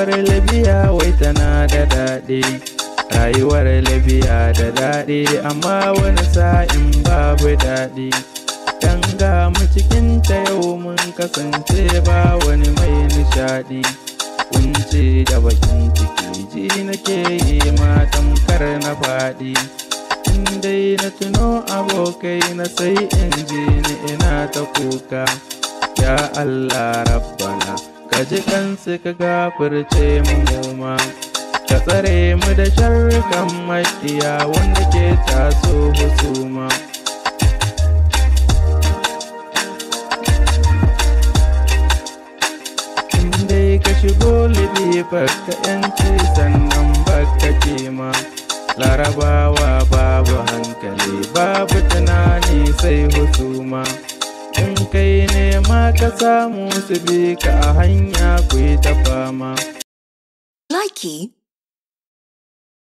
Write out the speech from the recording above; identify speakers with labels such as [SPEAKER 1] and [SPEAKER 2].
[SPEAKER 1] Libya wai tana da daɗi, rayuwar Libya da daɗi, amma wani sa'in babu daɗi. Dan ga mu cikin ta yau mun kasance ba wani mai nishaɗi. Kunce da bakin ciki ji nake yi matan kar na faɗi. In dai na tuno abokai na sai in ji ni ina ta kuka. Ya Allah Rabbana ka ji kansu ka gafirce mu ma, ka tsare mu da sharrukan maƙiya wanda ke taso husuma. In dai ka shigo Libya baka yanci sannan baka kima. Larabawa babu hankali babu tunani sai husuma. In kai ne ma ka samu su bi ka a hanya ku yi ta fama.
[SPEAKER 2] Likey